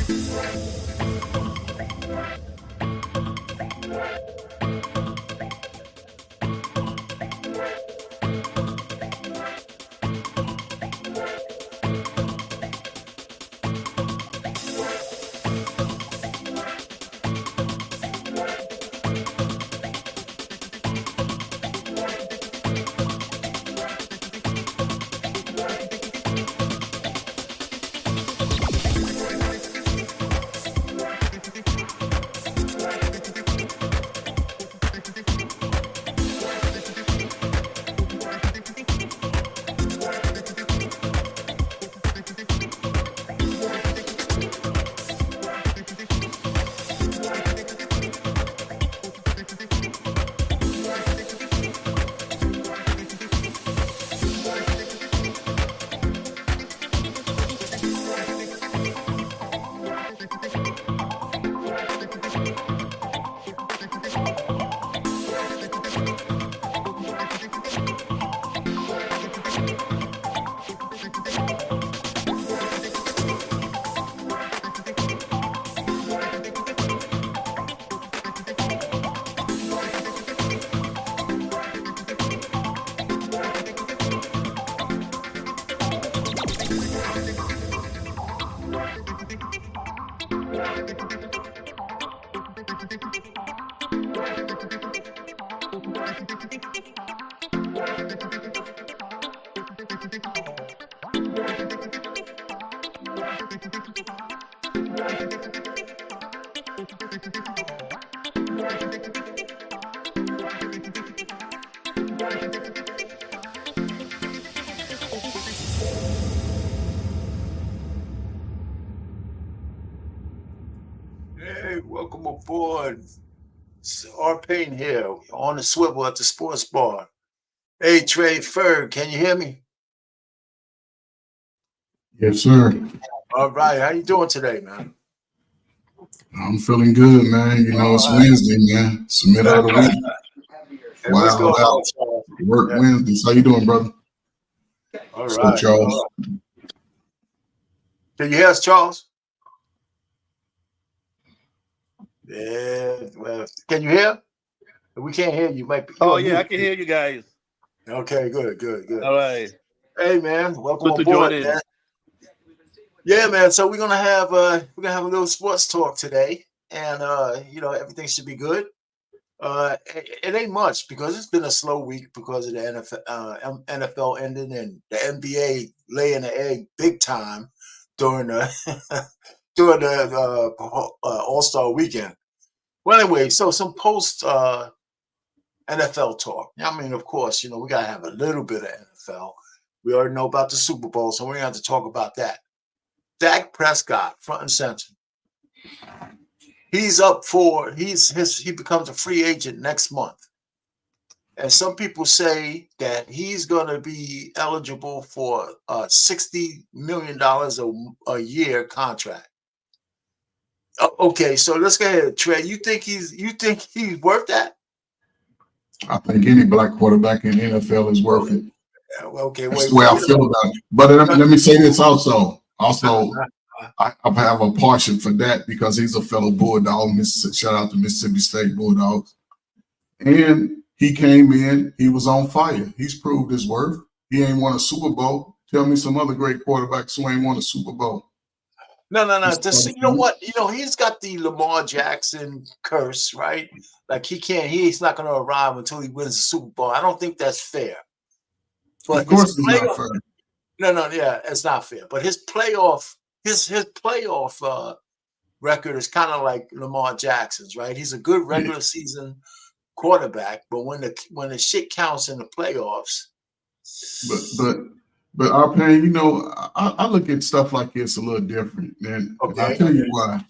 Hey, welcome aboard. It's R. Payne here on the Swivel at the Sportsbar. Hey, Trey Ferg, can you hear me? Yes, sir. All right, how you doing today, man? I'm feeling good, man. You know, it's Wednesday, man. It's the middle of the week. Hey, what's going on, Charles? Work Wednesdays. How you doing, brother? All What's right. up, Charles? Can you hear us, Charles? Yeah, well, can you hear? If we can't hear you, might be. Oh, yeah, I can hear you guys. Okay, good. All right. Hey, man, welcome Good to aboard, join in. man. Yeah, man. So we're gonna have a little sports talk today, and you know, everything should be good. It ain't much because it's been a slow week because of the NFL ending and the NBA laying the egg big time during the during the All-Star weekend. Well, anyway, so some post NFL talk. I mean, of course, you know, we gotta have a little bit of NFL. We already know about the Super Bowl, so we're gonna have to talk about that. Dak Prescott, front and center. He's up for he becomes a free agent next month. And some people say that he's going to be eligible for a $60 million a year contract. Okay, so let's go ahead, Trey. You think he's worth that? I think any black quarterback in the NFL is worth it. Okay, that's the way I feel about it. But let me say this also. I have a partial for that because he's a fellow Bulldog. Shout out to Mississippi State Bulldogs. And he came in, he was on fire. He's proved his worth. He ain't won a Super Bowl. Tell me some other great quarterbacks who ain't won a Super Bowl. No. You know what? You know, he's got the Lamar Jackson curse, right? Like he's not going to arrive until he wins the Super Bowl. I don't think that's fair. But of course it's not fair. No, yeah, it's not fair. But his playoff record is kind of like Lamar Jackson's, right? He's a good regular season quarterback, but when the shit counts in the playoffs. But our pain, you know, I look at stuff like this a little different. And I'll tell you why.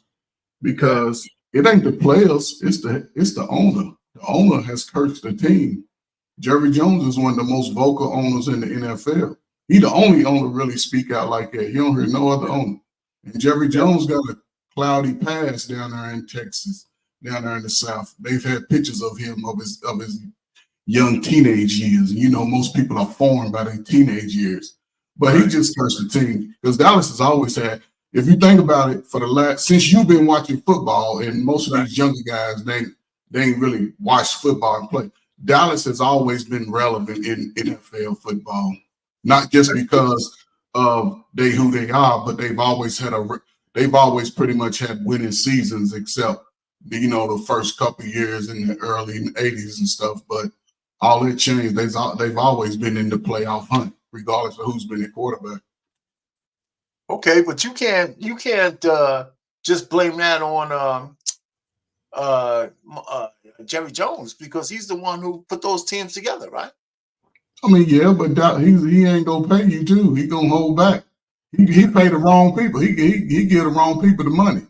Because it ain't the players, it's the owner. The owner has cursed the team. Jerry Jones is one of the most vocal owners in the NFL. He the only owner really speak out like that. You don't hear no other owner. And Jerry Jones got a cloudy past down there in Texas, down there in the South. They've had pictures of him of his young teenage years. And you know, most people are formed by their teenage years. But he just cursed the team because Dallas has always had, if you think about it, for the last since you've been watching football, and most of these younger guys they ain't really watched football and play. Dallas has always been relevant in NFL football, not just because of who they are, but they've always pretty much had winning seasons, except the first couple of years in the early 80s and stuff. But all that changed. They've always been in the playoff hunt, regardless of who's been the quarterback. Okay, but you can't just blame that on Jerry Jones, because he's the one who put those teams together, right? I mean, yeah, but he ain't gonna pay you too. He gonna hold back. He pay the wrong people. He give the wrong people the money.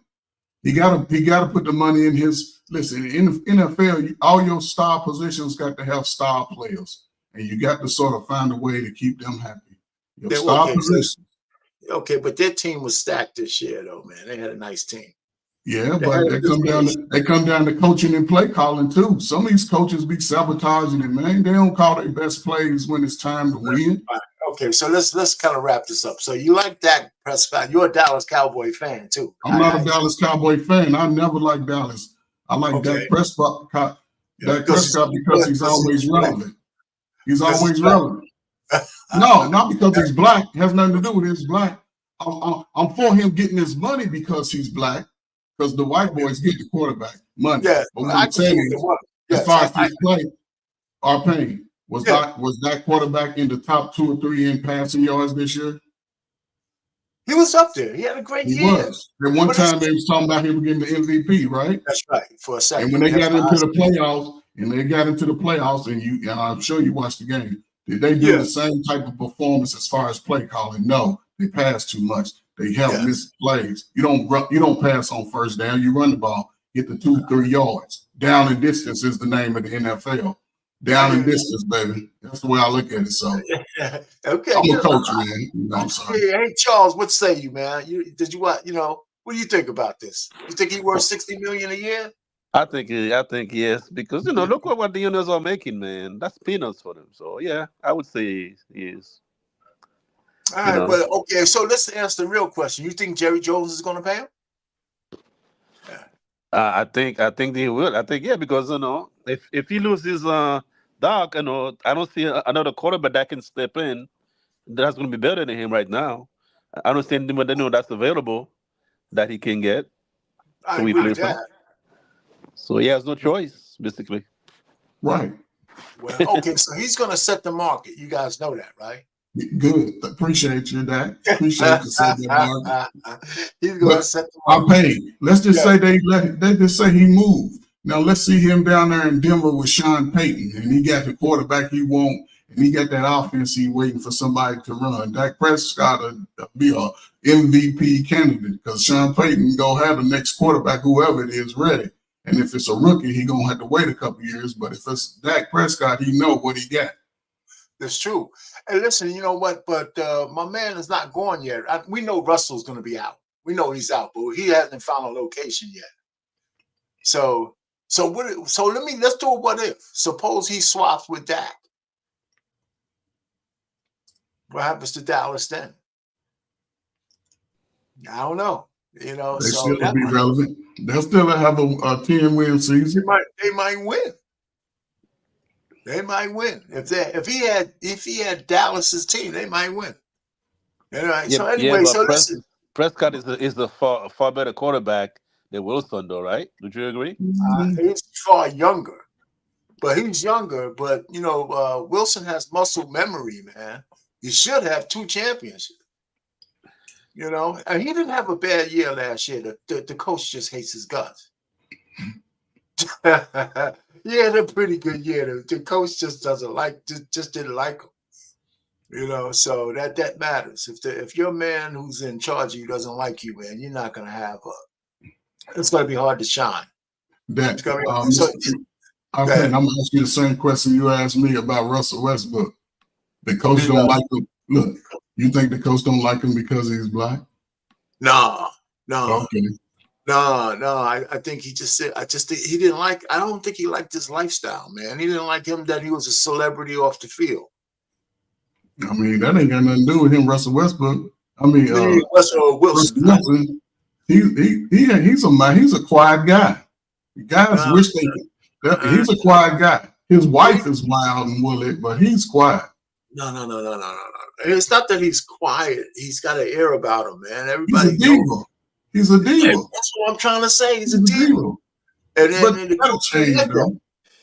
He gotta put the money in his. Listen, in the NFL, all your star positions got to have star players, and you got to sort of find a way to keep them happy. Your star positions. Okay, but their team was stacked this year, though, man. They had a nice team. Yeah, but they come down to coaching and play calling too. Some of these coaches be sabotaging it, man. They don't call their best plays when it's time to win. Right. Okay, so let's kind of wrap this up. So you like Dak Prescott? You're a Dallas Cowboy fan too. I'm not a Dallas Cowboy fan. I never liked Dallas. I like Dak Prescott. Because he's always relevant. He's always relevant. No, not because he's black. It has nothing to do with his black. I'm for him getting his money because he's black, because the white boys get the quarterback money. Yeah, but what I'm saying is, as far as his play, our pain was that quarterback in the top 2 or 3 in passing yards this year? He was up there. He had a great year. He was. At one time, they was talking about him getting the MVP, right? That's right. For a second. And when they got into the playoffs, and I'm sure you watched the game, did they do the same type of performance as far as play calling? No, they passed too much. They help miss plays. You don't pass on first down. You run the ball, get the 2-3 yards. Down and distance is the name of the NFL. Down and distance, baby. That's the way I look at it. So, okay, I'm a coach, man. I'm sorry. Hey, Charles, what say you, man? What do you think about this? You think he's worth $60 million a year? I think yes, because look what the owners are making, man. That's peanuts for them. So yeah, I would say he is. All right, but okay, so let's answer the real question. You think Jerry Jones is going to pay him? I think they will. I think because if he loses Doc, I don't see another quarterback that can step in that's going to be better than him right now. I don't see anyone that's available that he can get. I agree with that. So he has no choice, basically. Right. Well, okay, so he's going to set the market. You guys know that, right? Good. Appreciate you, Dak. Appreciate you saying that, market. He's going to set the market. I paid. Let's just say they just say he moved. Now let's see him down there in Denver with Sean Payton, and he got the quarterback he want, and he got that offense he waiting for somebody to run. Dak Prescott will be a MVP candidate because Sean Payton gonna have the next quarterback, whoever it is, ready. And if it's a rookie, he gonna have to wait a couple years. But if it's Dak Prescott, he know what he got. That's true. And listen, you know what? But my man is not going yet. We know Russell's going to be out. We know he's out, but he hasn't found a location yet. So let's do a what if. Suppose he swaps with Dak. What happens to Dallas then? I don't know. They still be relevant. They'll still have a 10-win season. They might win. They might win if he had Dallas's team. They might win. So anyway, Prescott is a far better quarterback than Wilson, though, right? Would you agree? He's far younger, but Wilson has muscle memory, man. He should have 2 championships. And he didn't have a bad year last year. The coach just hates his guts. He had a pretty good year. The coach just didn't like him. So that matters. If your man who's in charge of you doesn't like you, man, you're not gonna have it's gonna be hard to shine. I'm gonna ask you the same question you asked me about Russell Westbrook. The coach don't like him. Look, you think the coach don't like him because he's black? No. Okay. No. I think he just said. He didn't like. I don't think he liked his lifestyle, man. He didn't like him that he was a celebrity off the field. I mean, that ain't got nothing to do with him, Russell Westbrook. I mean, Russell Wilson. Wilson, he's a quiet guy. Guys wish they could. He's a quiet guy. His wife is wild and woolly, but he's quiet. No. It's not that he's quiet. He's got an air about him, man. Everybody He's a diva. He's a diva. That's what I'm trying to say. He's a diva. But that'll change, though.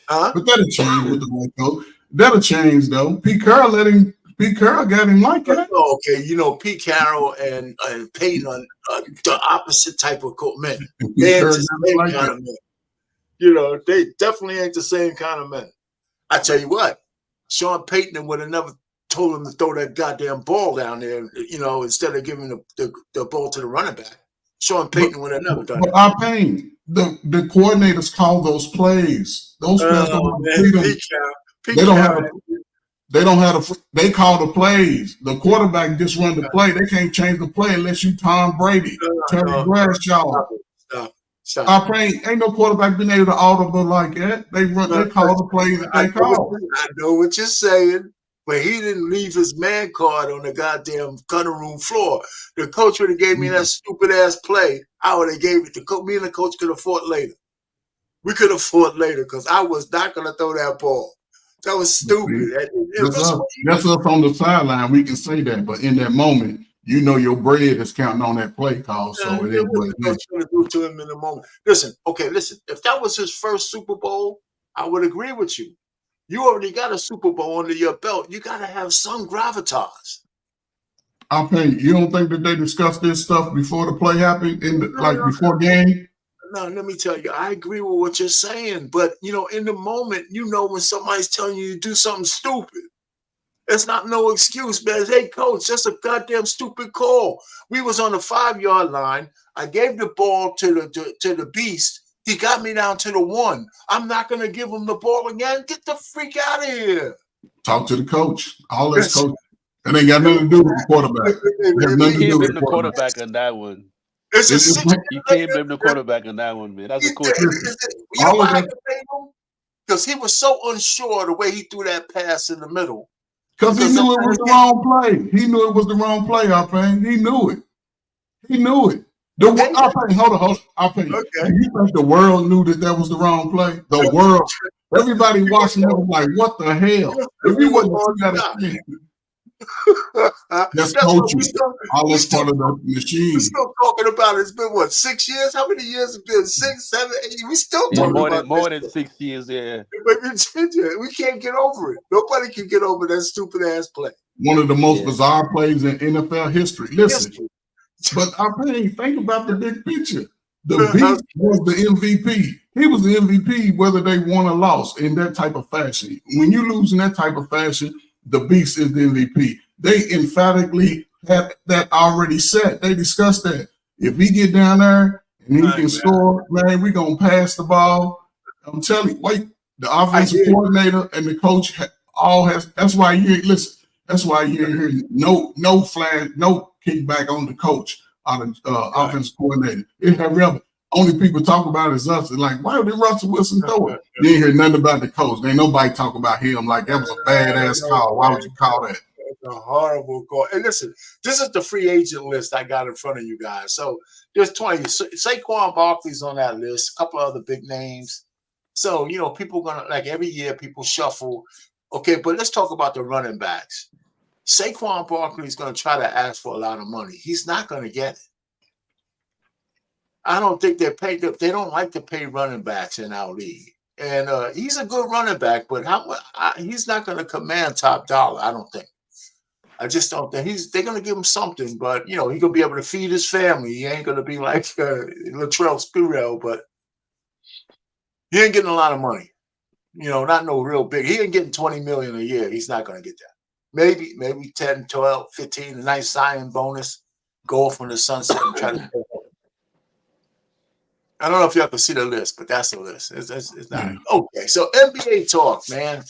But that'll change with the right coach. That'll change, though. Pete Carroll got him like that. Okay, Pete Carroll and Peyton are the opposite type of men. They ain't the same kind of men. They definitely ain't the same kind of men. I tell you what, Sean Payton would have never told him to throw that goddamn ball down there, instead of giving the ball to the running back. Sean Payton would have never done that. Our pain. The coordinators call those plays. Those plays they call the plays. The quarterback just run the play. They can't change the play unless you Tom Brady, Terry Bradshaw. Stop. Our pain ain't no quarterback been able to audible like that. They call the plays that they call. I know what you're saying. But he didn't leave his man card on the goddamn cutting room floor. The coach would have gave me that stupid ass play. I would have gave it to coach. Me and the coach could have fought later. We could have fought later because I was not going to throw that ball. That was stupid. That's us on the sideline. We can say that, but in that moment, your bread is counting on that play call. So it is what it is. Going to do to him in the moment. Listen. If that was his first Super Bowl, I would agree with you. You already got a Super Bowl under your belt. You got to have some gravitas. I think you don't think that they discussed this stuff before the play happened, before game? No, let me tell you, I agree with what you're saying. But, in the moment, when somebody's telling you to do something stupid. It's not no excuse, man. Hey, coach, that's a goddamn stupid call. We was on the 5-yard line. I gave the ball to the beast. He got me down to the 1. I'm not going to give him the ball again. Get the freak out of here. Talk to the coach. All this coach. It ain't got nothing to do with the quarterback. You can't blame the quarterback on that one. You can't blame the quarterback on that one, man. That's a coach. Because he was so unsure the way he threw that pass in the middle. Because he knew it was the wrong play. He knew it was the wrong play, He knew it. Hold on. I'll pay you. Okay. You think the world knew that was the wrong play? The world. Everybody watching it was like, what the hell? If we wasn't that that's coaching. All that's part of the machine. We're still talking about it. It's been 6 years? How many years? It's been 6, 7, 8. We still talking about more than 6 years, yeah. We can't get over it. Nobody can get over that stupid ass play. One of the most bizarre plays in NFL history. Listen. But think about the big picture. The Beast was the MVP. He was the MVP whether they won or lost in that type of fashion. When you lose in that type of fashion, the Beast is the MVP. They emphatically had that already set. They discussed that. If we get down there and he can score, man, we're going to pass the ball. I'm telling you, the offensive coordinator and the coach all has. That's why that's why you're hearing no flag, no kickback on the coach or the offensive coordinator. Only people talk about it is us. They're like, why did Russell Wilson throw it? You ain't hear nothing about the coach. Ain't nobody talk about him like that was a badass call. Why would you call that? It's a horrible call. And listen, this is the free agent list I got in front of you guys. So there's 20. Saquon Barkley's on that list. A couple of other big names. So, people gonna every year people shuffle. Okay, but let's talk about the running backs. Saquon Barkley is going to try to ask for a lot of money. He's not going to get it. I don't think they don't like to pay running backs in our league. And he's a good running back, but he's not going to command top dollar, I don't think. I just don't think they're going to give him something, but he's going to be able to feed his family. He ain't going to be like Latrell Sprewell, but he ain't getting a lot of money. Not no real big. He ain't getting $20 million a year. He's not going to get that. Maybe 10, 12, 15, a nice signing bonus. Go off on the sunset and try to. I don't know if y'all can see the list, but that's the list. It's not okay. So NBA talk, man.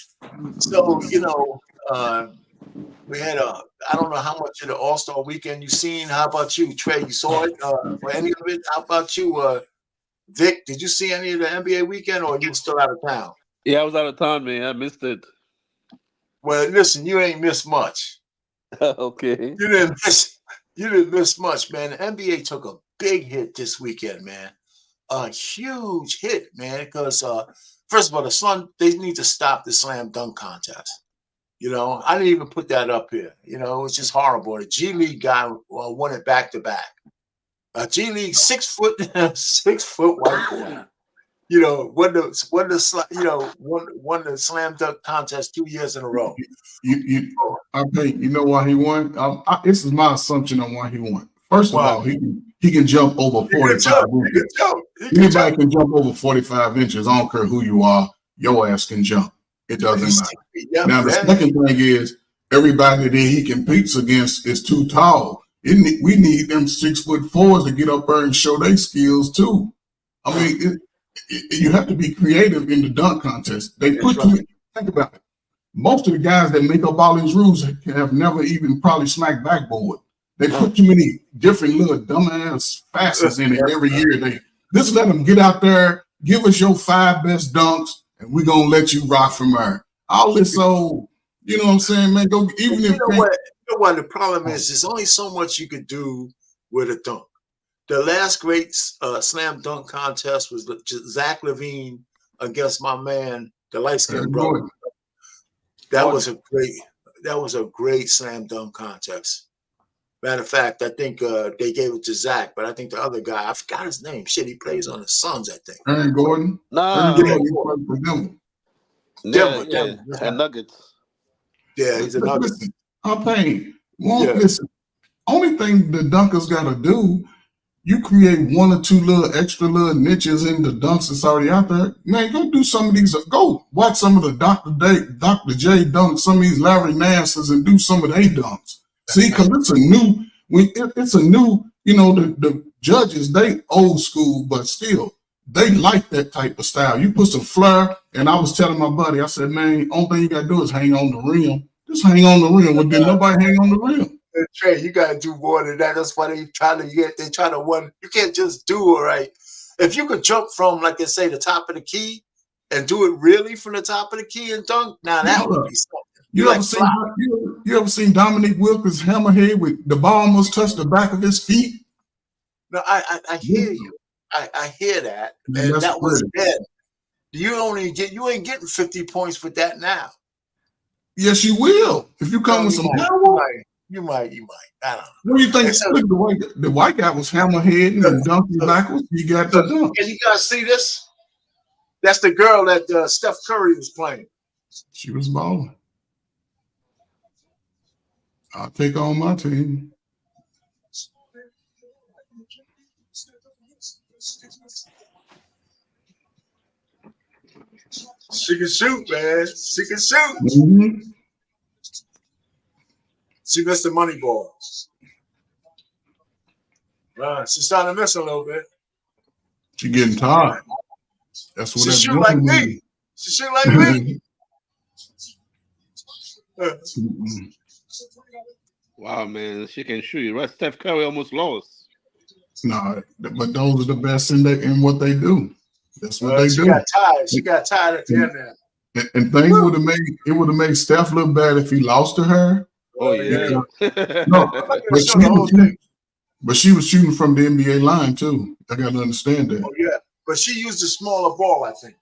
So we had I don't know how much of the All-Star weekend you seen. How about you, Trey? You saw it or any of it? How about you, Vic? Did you see any of the NBA weekend, or you were still out of town? Yeah, I was out of town, man. I missed it. Well, listen, you ain't missed much. Okay. You didn't miss. You didn't miss much, man. The NBA took a big hit this weekend, man. A huge hit, man. Because first of all, the Sun they need to stop the slam dunk contest. I didn't even put that up here. It was just horrible. The G League guy won it back to back. G League 6 foot, 6 foot white boy. Won the slam dunk contest 2 years in a row. I think you know why he won. This is my assumption on why he won. First of all, he can jump over 45 inches. Anybody can jump over 45 inches. I don't care who you are. Your ass can jump. It doesn't matter. Now the second thing is everybody that he competes against is too tall. We need them 6'4" to get up there and show their skills too. I mean, you have to be creative in the dunk contest. They put you. Think about it. Most of the guys that make up all these rules have never even probably smacked backboard. They put too many different little dumbass facets in it every year. They just let them get out there, give us your 5 best dunks, and we're gonna let you rock from there. All this old, you know what I'm saying, man? Go even if you know what the problem is. There's only so much you could do with a dunk. The last great slam dunk contest was Zach LaVine against my man, the light-skinned brother. That was a great slam dunk contest. Matter of fact, I think they gave it to Zach, but I think the other guy, I forgot his name. Shit, he plays on the Suns, I think. Aaron Gordon. No. Denver. And Nuggets. Yeah, he's a Nugget. I'm paying. Listen. Only thing the dunkers got to do, you create 1 or 2 little extra little niches in the dunks that's already out there. Man, go do some of these. Go watch some of the Dr. J dunks, some of these Larry Nasses, and do some of their dunks. See, because it's a new, the judges, they old school, but still, they like that type of style. You put some flair, and I was telling my buddy, I said, man, only thing you got to do is hang on the rim. Just hang on the rim. Well, then nobody hang on the rim. Trey, you got to do more than that. That's why they try to win. You can't just do it right. If you could jump from, like they say, the top of the key and do it really from the top of the key and dunk, now that would be something. You ever seen Dominique Wilkins hammerhead with the ball almost touch the back of his feet? No, I hear you. I hear that. And that was dead. You ain't getting 50 points with that now. Yes, you will. If you come with some power. You might. I don't know. What do you think? The white guy was hammerheading and dunking backwards. You got to dunk. Can you guys see this? That's the girl that Steph Curry was playing. She was balling. I'll take on my team. She can shoot, man. She can shoot. Mm-hmm. She missed the money ball. She's starting to miss a little bit. She getting tired. That's what she shoot like me. She shoot like me. Wow, man, she can shoot. Right? Steph Curry almost lost. No, but those are the best in what they do. That's what they do. She got tired at the end there. And things would have made Steph look bad if he lost to her. Oh yeah. No, but she was shooting from the NBA line too. I got to understand that. Oh yeah, but she used a smaller ball, I think.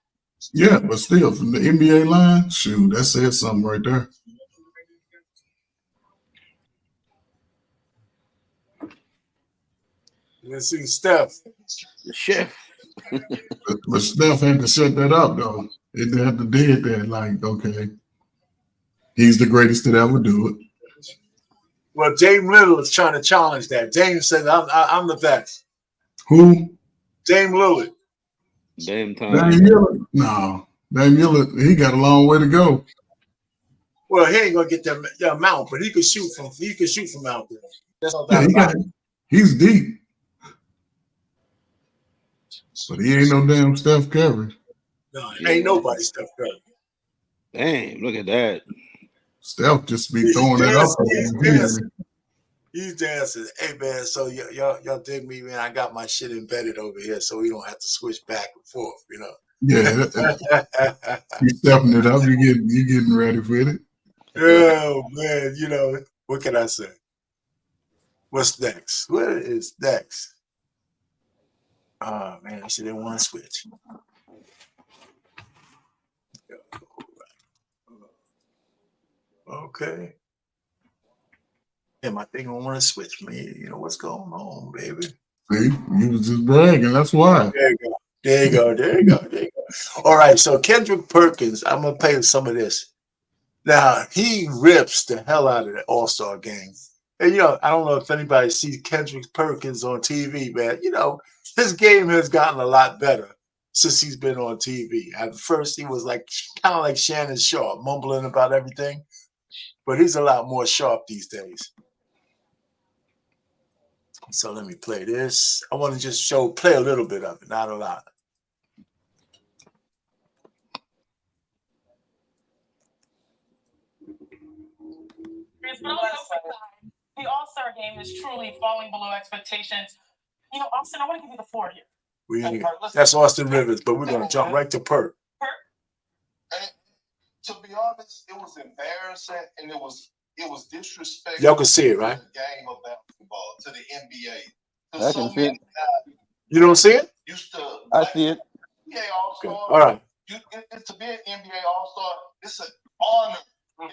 Yeah, but still from the NBA line, shoot, that says something right there. Let's see, Steph. The chef. but Steph had to shut that up though. It had to did that. Like, okay, he's the greatest to ever do it. Well, Dame Lillard is trying to challenge that. Dame said, I'm the best. Who? Dame Lillard. Dame time. Dame Lillard? No. Dame Lillard, he got a long way to go. Well, he ain't gonna get that amount, but he could shoot from out there. That's all that he's deep. But he ain't no damn Steph Curry. No, ain't nobody Steph Curry. Damn, look at that. Steph just be throwing it up. He's dancing. Hey man, so y'all dig me, man. I got my shit embedded over here, so we don't have to switch back and forth, you know. Yeah, you stepping it up. You getting ready for it. Oh man, you know what can I say? What's next? What is next? Oh man, she didn't want to switch. Okay. And my thing don't want to switch me. You know what's going on, baby? See, you was just bragging. That's why. There you go. There you go. There you go. There you go. All right. So Kendrick Perkins, I'm gonna play some of this. Now he rips the hell out of the All-Star game. And I don't know if anybody sees Kendrick Perkins on TV, man. His game has gotten a lot better since he's been on TV. At first, he was like kind of like Shannon Sharp, mumbling about everything, but he's a lot more sharp these days. So let me play this. I want to just play a little bit of it, not a lot. The All-Star game is truly falling below expectations. Austin, I want to give you the floor here. That's Austin Rivers, but we're going to jump right to Perk. And to be honest, it was embarrassing and it was disrespectful. Y'all can see it, right? To the game of basketball, to the NBA. I can see it. You don't see it? I see it. NBA All-Star. All right. To be an NBA All-Star, it's an honor.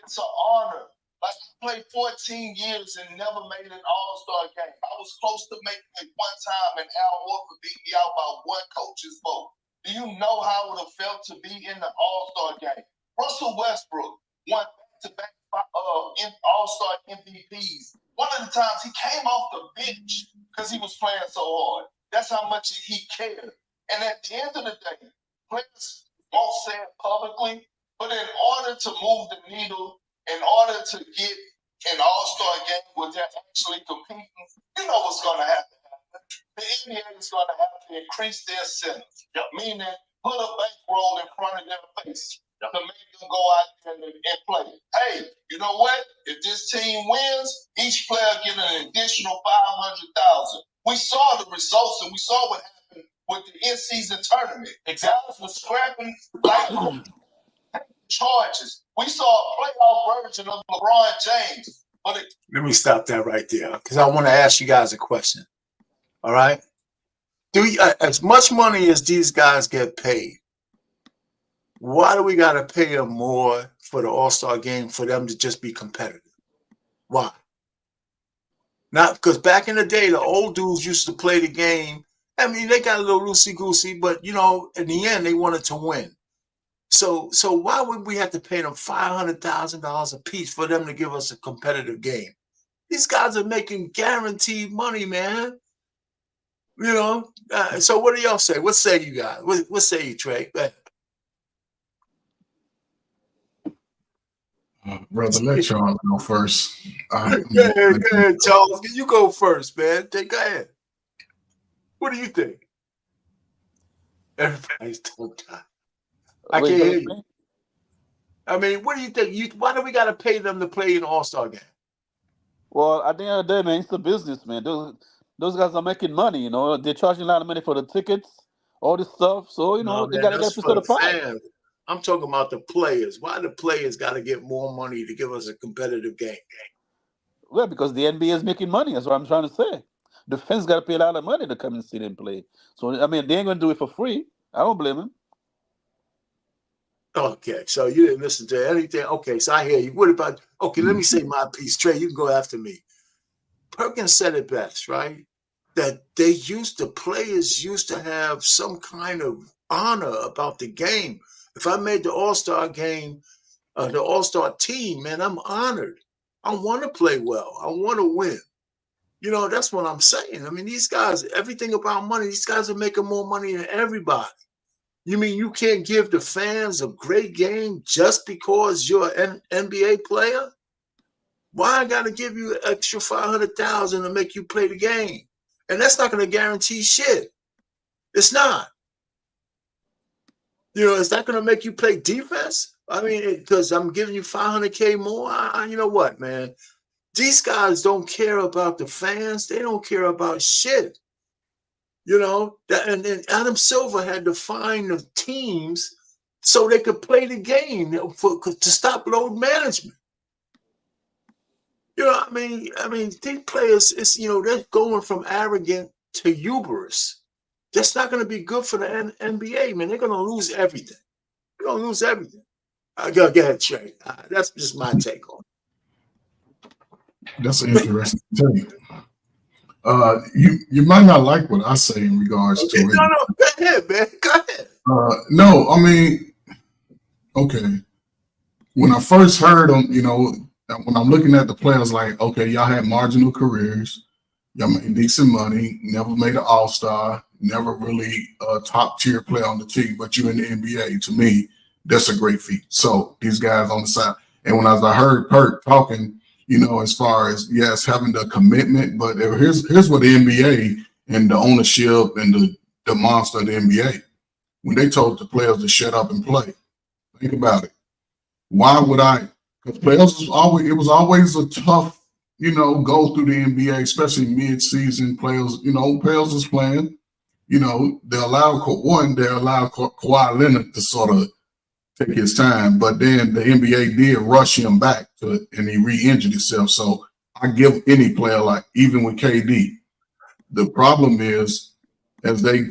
It's an honor. Like, I played 14 years and never made an All-Star game. I was close to making it one time, and Al Horford beat me out by one coach's vote. Do you know how it would have felt to be in the All-Star game? Russell Westbrook won back-to-back All-Star MVPs. One of the times he came off the bench because he was playing so hard. That's how much he cared. And at the end of the day, players won't say it publicly, but in order to move the needle, in order to get an All-Star game where they're actually competing, you know what's going to happen. The NBA is going to have to increase their incentives, meaning put a bankroll in front of their face to make them go out there and play. Hey, you know what? If this team wins, each player get an additional $500,000. We saw the results and we saw what happened with the in-season tournament. Guys were scrapping like charges. We saw a playoff version of LeBron James. Let me stop that right there because I want to ask you guys a question. All right? As much money as these guys get paid, why do we got to pay them more for the All-Star game for them to just be competitive? Why? Not because back in the day, the old dudes used to play the game. I mean, they got a little loosey-goosey, but, in the end, they wanted to win. So why would we have to pay them $500,000 a piece for them to give us a competitive game? These guys are making guaranteed money, man. So what do y'all say? What say you guys? What say you, Trey? Brother, let Charles go first. Go ahead, Charles. You go first, man. Go ahead. What do you think? Everybody's tongue-tied. I can't hear you. I mean, what do you think? Why do we got to pay them to play in the All-Star game? Well, at the end of the day, man, it's a business, man. Those guys are making money, They're charging a lot of money for the tickets, all this stuff. So, they got to get a piece of the pie. I'm talking about the players. Why the players got to get more money to give us a competitive game? Well, because the NBA is making money. That's what I'm trying to say. The fans got to pay a lot of money to come and see them play. So, I mean, they ain't going to do it for free. I don't blame them. Okay, so you didn't listen to anything. Okay, so I hear you. What about, let me say my piece. Trey, you can go after me. Perkins said it best, right? That players used to have some kind of honor about the game. If I made the All-Star game, the All-Star team, man, I'm honored. I want to play well. I want to win. That's what I'm saying. I mean, these guys, everything about money, these guys are making more money than everybody. You mean you can't give the fans a great game just because you're an NBA player? Why I got to give you an extra $500,000 to make you play the game? And that's not going to guarantee shit. It's not. Is that going to make you play defense? I mean, because I'm giving you $500K more. You know what, man? These guys don't care about the fans. They don't care about shit. And then Adam Silver had to find the teams so they could play the game to stop load management. You know, I mean, these players, it's they're going from arrogant to hubris. That's not going to be good for the NBA, man. They're going to lose everything. They're going to lose everything. Go ahead, Trey. That's just my take on it. That's an interesting take. You might not like what I say in regards to it. No, go ahead, man. Go ahead. No, I mean, okay. When I first heard them, when I'm looking at the players, like, okay, y'all had marginal careers, y'all made decent money, never made an all-star, never really a top-tier player on the team, but you're in the NBA. To me, that's a great feat. So these guys on the side, and when I heard Perk talking, as far as, yes, having the commitment, but here's what the NBA and the ownership and the monster of the NBA, when they told the players to shut up and play, think about it. Why would I? Because players it was always a tough, go through the NBA, especially mid-season players. Players was playing. They allowed Kawhi Leonard to sort of take his time, but then the NBA did rush him back and he re-injured himself. So I give any player, like even with KD, the problem is as they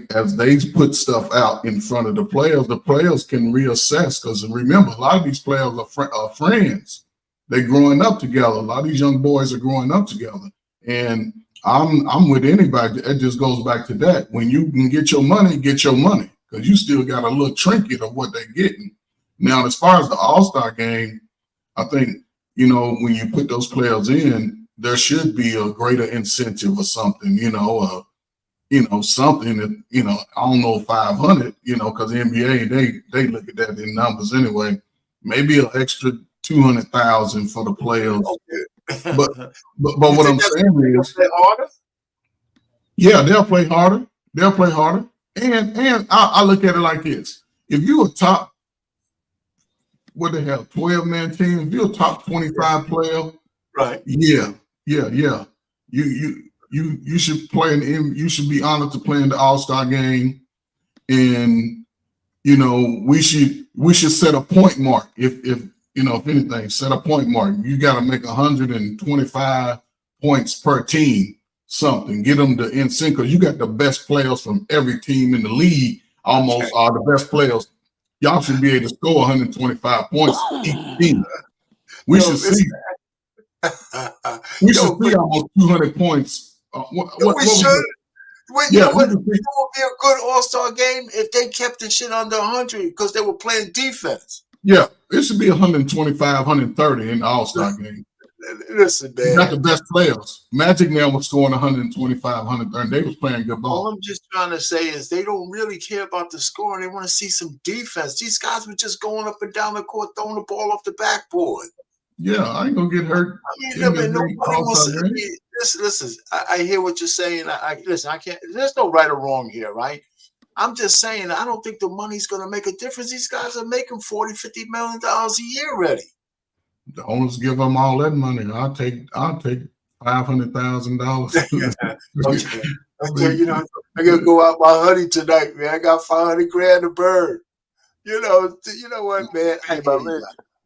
put stuff out in front of the players can reassess, because remember, a lot of these players are friends. They're growing up together. A lot of these young boys are growing up together, and I'm with anybody. It just goes back to that. When you can get your money, because you still got a little trinket of what they're getting. Now, as far as the All-Star game, I think when you put those players in, there should be a greater incentive or something. Something that, I don't know, 500, because the NBA, they look at that in numbers anyway. Maybe an extra 200,000 for the players. Okay. But what I'm saying is, play harder? Yeah, they'll play harder. And I look at it like this: if you a top, what the hell, 12-man team, if you're a top 25 player, right? Yeah. You should play you should be honored to play in the All-Star game, and we should set a point mark. If anything, set a point mark. You got to make 125 points per team. Something, get them to in sync, because you got the best players from every team in the league. Almost are the best players. Y'all should be able to score 125 points each team. We should see. We should see almost 200 points. We should. It would be a good All-Star game if they kept the shit under 100, because they were playing defense. Yeah, it should be 125, 130 in the All-Star game. Listen, man. You got the best players. Magic now was scoring 125, 130. They was playing good ball. All I'm just trying to say is they don't really care about the scoring. They want to see some defense. These guys were just going up and down the court, throwing the ball off the backboard. Yeah, I ain't gonna get hurt. Nobody wants to. Listen, I hear what you're saying. Listen. I can't. There's no right or wrong here, right? I'm just saying, I don't think the money's gonna make a difference. These guys are making $40, $50 million a year already. The owners give them all that money. I'll take $500,000. Okay. I gotta go out my honey tonight, man. I got 500 grand a bird. You know what, man?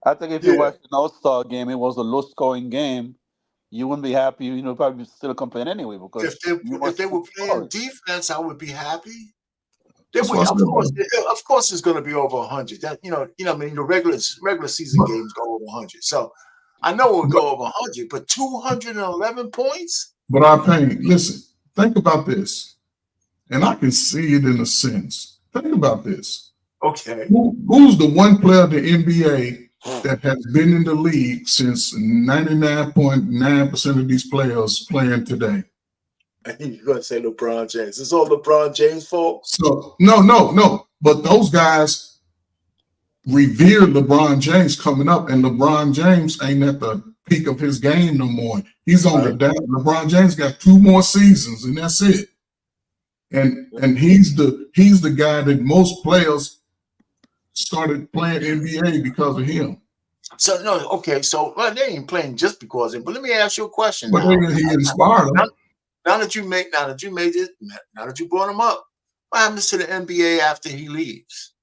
I think if you watch an All-Star game, it was a low-scoring game, you wouldn't be happy. Probably still complain anyway, because if they were playing defense, I would be happy. Of course, it's going to be over 100. That the regular season games go over 100. So I know it will go over 100, but 211 points. But our pain. Listen, think about this, and I can see it in a sense. Think about this. Okay. Who's the one player in the NBA that has been in the league since 99.9% of these players playing today? You're going to say LeBron James. It's all LeBron James' fault? So, no. But those guys revere LeBron James coming up, and LeBron James ain't at the peak of his game no more. He's on the down. LeBron James got 2 more seasons, and that's it. And he's the guy that most players started playing NBA because of him. So they ain't playing just because of him. But let me ask you a question. But he inspired them. Now that you brought him up, what happens to the NBA after he leaves?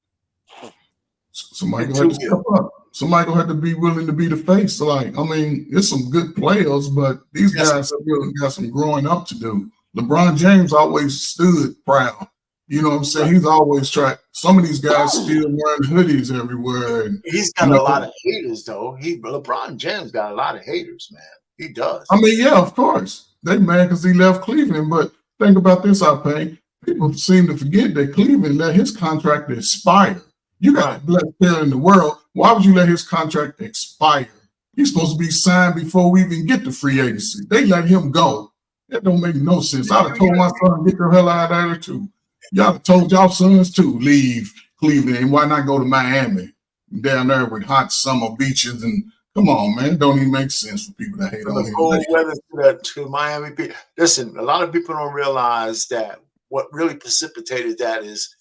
Somebody going to step up. somebody gonna have to be willing to be the face. Like, I mean, it's some good players, but these guys still got some growing up to do. LeBron James always stood proud. You know what I'm saying? He's always tried. Some of these guys still wearing hoodies everywhere. And, he's got a lot of haters, though. LeBron James got a lot of haters, man. He does. I mean, yeah, of course. They mad because he left Cleveland. But think about this, Payne. People seem to forget that Cleveland let his contract expire. You got the best player in the world. Why would you let his contract expire? He's supposed to be signed before we even get to free agency. They let him go. That don't make no sense. I'd have told my son, get the hell out of there too. Y'all have told y'all sons to leave Cleveland, and why not go to Miami down there with hot summer beaches? And come on, man, it don't even make sense for people to hate on him. Cold weather to Miami. Listen, a lot of people don't realize that what really precipitated that is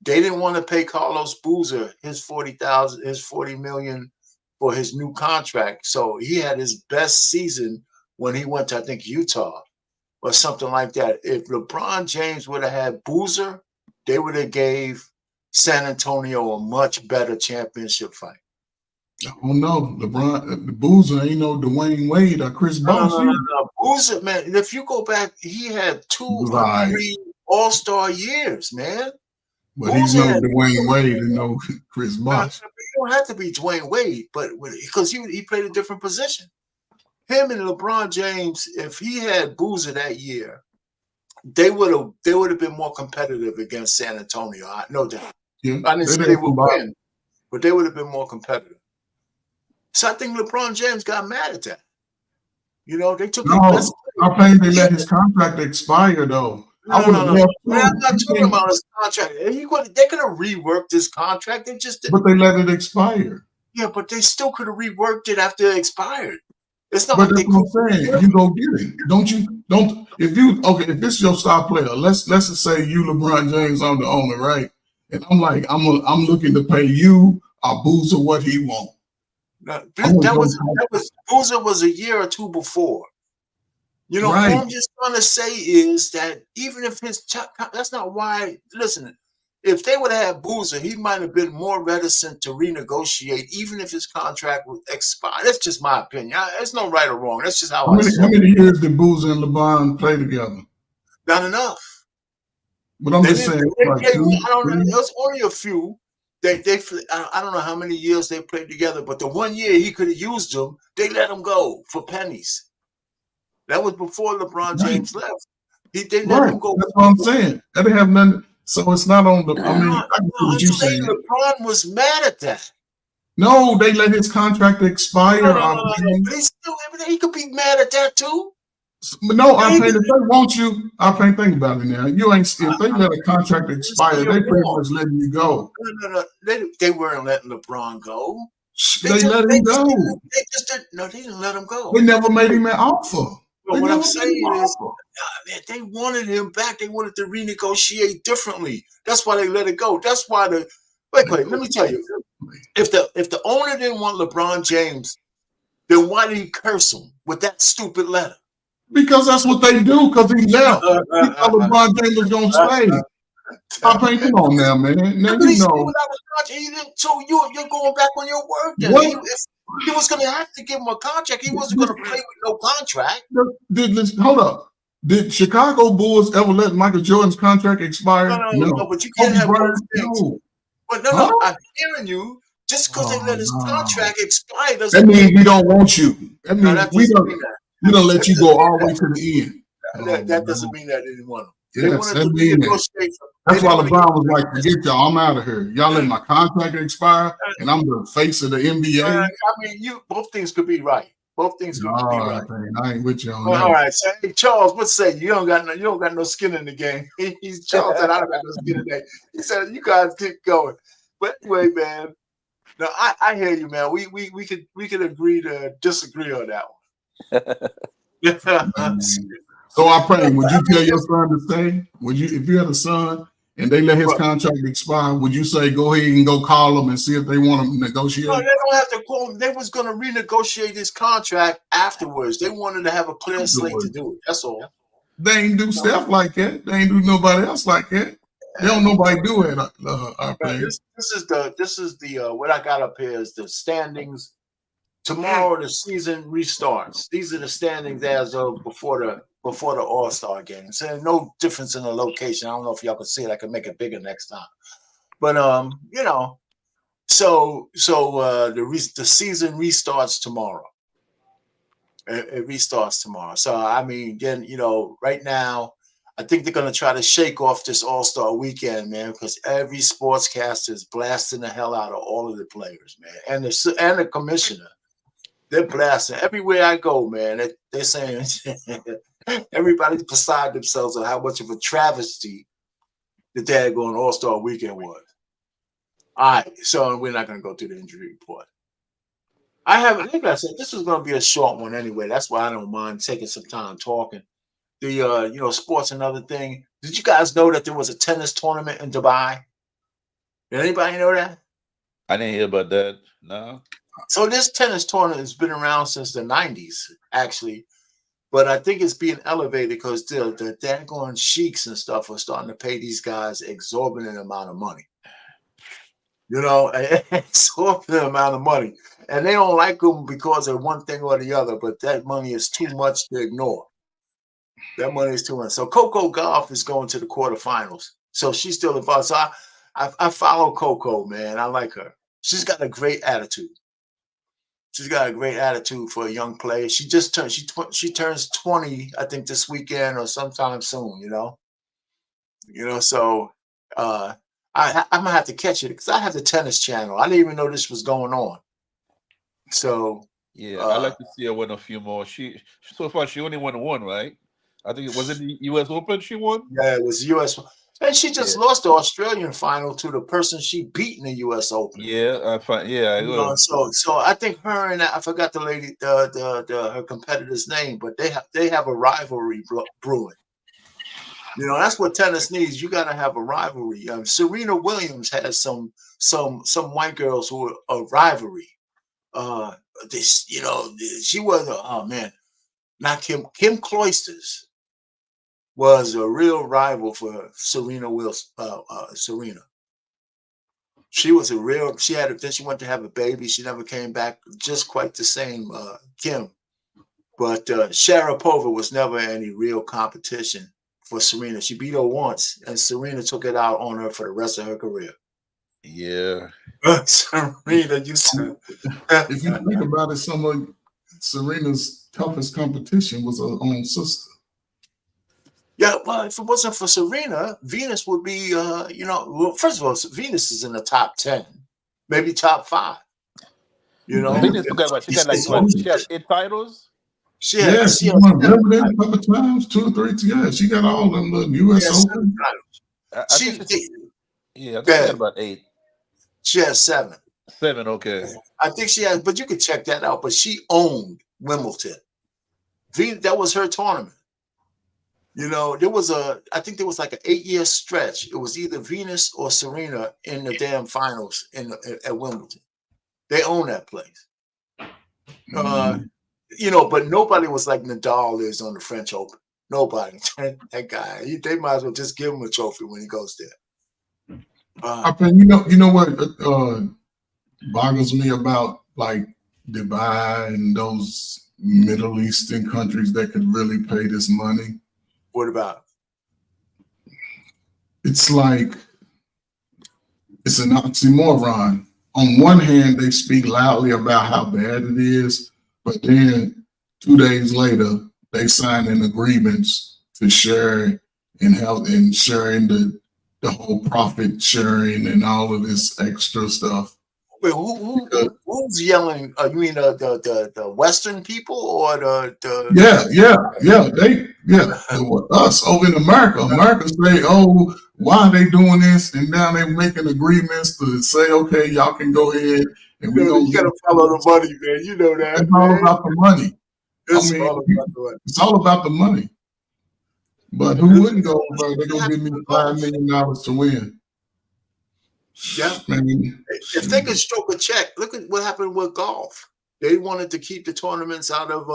they didn't want to pay Carlos Boozer his $40 million for his new contract. So he had his best season when he went to, I think, Utah or something like that. If LeBron James would have had Boozer, they would have gave San Antonio a much better championship fight. Oh no, LeBron, the Boozer ain't no Dwayne Wade or Chris Bosh. No. Boozer, man, if you go back, he had 2 or 3 All-Star years, man. But he's no Dwayne Wade and no Chris Bosh. You don't have to be Dwayne Wade, but because he played a different position. Him and LeBron James, if he had Boozer that year, they would have been more competitive against San Antonio. No doubt. Yeah, I didn't say they would win, but they would have been more competitive. So I think LeBron James got mad at that. You know, they took I think they let his contract expire though. No. I'm not talking about his contract. They could have reworked his contract. But they let it expire. Yeah, but they still could have reworked it after it expired. It's not. But that's what I'm saying. You go get it. If this is your star player, let's just say you LeBron James, I'm the owner, right? And I'm like, I'm looking to pay you or Boozer what he wants. Boozer was a year or two before. You know, what I'm just trying to say is that even if that's not why. Listen, if they would have had Boozer, he might have been more reticent to renegotiate, even if his contract would expire. That's just my opinion. It's no right or wrong. That's just how I see it. How many years did Boozer and LeBron play together? Not enough. But I'm just saying, I don't know. It was only a few. I don't know how many years they played together, but the 1 year he could have used them, they let him go for pennies. That was before LeBron James left. They let him go. That's what I'm saying. That didn't have nothing. So it's not on the. I'm saying LeBron was mad at that. No, they let his contract expire. But he could be mad at that too. No, if they want you, I can't think about it now. You ain't. If they let a contract expire, they pretty much letting you go. No. They weren't letting LeBron go. They let him go. They didn't let him go. They never made him an offer. But what I'm saying is, man, they wanted him back. They wanted to renegotiate differently. That's why they let it go. That's why wait. Let me tell you, if the owner didn't want LeBron James, then why did he curse him with that stupid letter? Because that's what they do. Because he left. He thought LeBron James was gonna stay. Come on now, man. Now you know. So you're going back on your word. Then. He was going to have to give him a contract. He wasn't going to play with no contract. Hold up. Did Chicago Bulls ever let Michael Jordan's contract expire? No. But you can't have both things. But no, I'm hearing you. Just because they let his contract expire doesn't mean we don't want you. That means we don't let you go all the way to the end. That doesn't mean that they didn't want him. Yes, that means that's why LeBron was like, forget y'all, I'm out of here. Y'all let my contract expire, and I'm the face of the NBA. I mean, both things could be right. Both things could be right. I ain't with you on that. All right, so, hey, Charles, what say you? You don't got no skin in the game. Charles said I don't got no skin in the game. He said you guys keep going. But anyway, man, no, I hear you, man. We could agree to disagree on that one. So would you tell your son to stay? Would you, if you had a son and they let his contract expire, would you say go ahead and go call them and see if they want to negotiate? No, they don't have to call him. They was going to renegotiate his contract afterwards. They wanted to have a clear slate to do it. That's all. They ain't do stuff like that. They ain't do nobody else like that. They don't nobody do it. This is the what I got up here is the standings. Tomorrow the season restarts. These are the standings as of before the All-Star game. So no difference in the location. I don't know if y'all can see it. I can make it bigger next time. But you know, so the season restarts tomorrow. It restarts tomorrow. So I mean, then you know, right now, I think they're gonna try to shake off this All-Star weekend, man, because every sportscaster is blasting the hell out of all of the players, man, and the commissioner. They're blasting everywhere I go, man. They're saying everybody's beside themselves on how much of a travesty the daggone All-Star weekend was. All right, so we're not going to go through the injury report. Like I said, this was going to be a short one anyway. That's why I don't mind taking some time talking. The sports and other thing. Did you guys know that there was a tennis tournament in Dubai? Did anybody know that? I didn't hear about that. No. So this tennis tournament has been around since the 90s, actually. But I think it's being elevated because the daggone sheiks and stuff are starting to pay these guys exorbitant amount of money. You know, exorbitant amount of money. And they don't like them because of one thing or the other, but that money is too much to ignore. That money is too much. So Coco Gauff is going to the quarterfinals. So she's still involved. So I follow Coco, man. I like her. She's got a great attitude. She's got a great attitude for a young player. She just turned. She turns 20, I think, this weekend or sometime soon. So I'm gonna have to catch it because I have the tennis channel. I didn't even know this was going on. So yeah, I like to see her win a few more. She so far she only won one, right? I think it was the U.S. Open she won. Yeah, it was U.S. And she just lost the Australian final to the person she beat in the U.S. Open. Yeah, I will. So I think her and I forgot the lady, her competitor's name, but they have a rivalry brewing. That's what tennis needs. You got to have a rivalry. Serena Williams has some white girls who are a rivalry. She was not Kim Cloisters was a real rival for Serena Williams. Serena. She was a real. Then she went to have a baby. She never came back. Just quite the same, Kim. But Sharapova was never any real competition for Serena. She beat her once, and Serena took it out on her for the rest of her career. Yeah. Serena used to. If you think about it, some of Serena's toughest competition was her own sister. Yeah, well, if it wasn't for Serena, Venus would be, first of all, Venus is in the top 10, maybe top 5. Venus she has 8 titles. She won Wimbledon a couple times, 2 or 3. Yeah, she got all them the U.S. Open. I think she had about 8. She has 7. 7, okay. I think she has, but you could check that out. But she owned Wimbledon. That was her tournament. I think there was like an 8-year stretch. It was either Venus or Serena in the damn finals at Wimbledon. They own that place. But nobody was like Nadal is on the French Open. Nobody. That guy. They might as well just give him a trophy when he goes there. You know what boggles me about like Dubai and those Middle Eastern countries that could really pay this money? What about? It's like it's an oxymoron. On one hand, they speak loudly about how bad it is, but then 2 days later, they sign an agreements to share and help and sharing the whole profit sharing and all of this extra stuff. Wait, who's yelling? You mean the Western people or the us over in America. America say, oh, why are they doing this? And now they're making agreements to say, okay, y'all can go ahead and we you gotta follow the money, man. You know that. It's all about the money. It's all about the money. It's all about the money. But who wouldn't go? They're gonna give me $5 million to win. Yeah, if they could stroke a check, look at what happened with golf. They wanted to keep the tournaments out of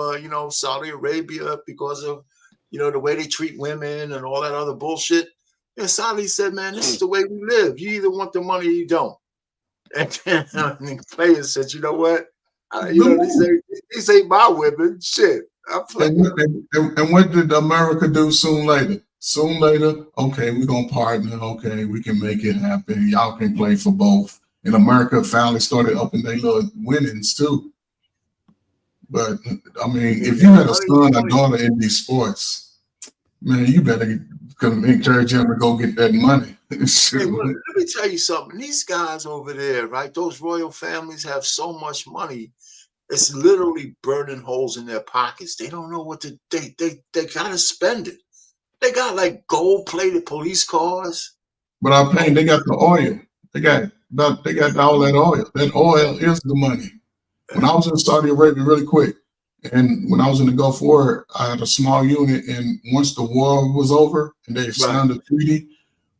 Saudi Arabia because of the way they treat women and all that other bullshit. And Sally said, man, this is the way we live. You either want the money or you don't. And then the players said, you know what? These ain't my women. Shit. And what did America do soon later? Soon later, okay, we're going to partner. Okay, we can make it happen. Y'all can play for both. And America finally started upping their little winnings too. But, I mean, if you had a son or daughter in these sports, man, you better encourage him to go get that money. Hey, well, let me tell you something. These guys over there, right? Those royal families have so much money. It's literally burning holes in their pockets. They don't know what to. They gotta spend it. They got like gold-plated police cars. But I'm paying. They got the oil. They got all that oil. That oil is the money. When I was in Saudi Arabia, really quick, and when I was in the Gulf War, I had a small unit. And once the war was over and they signed a treaty,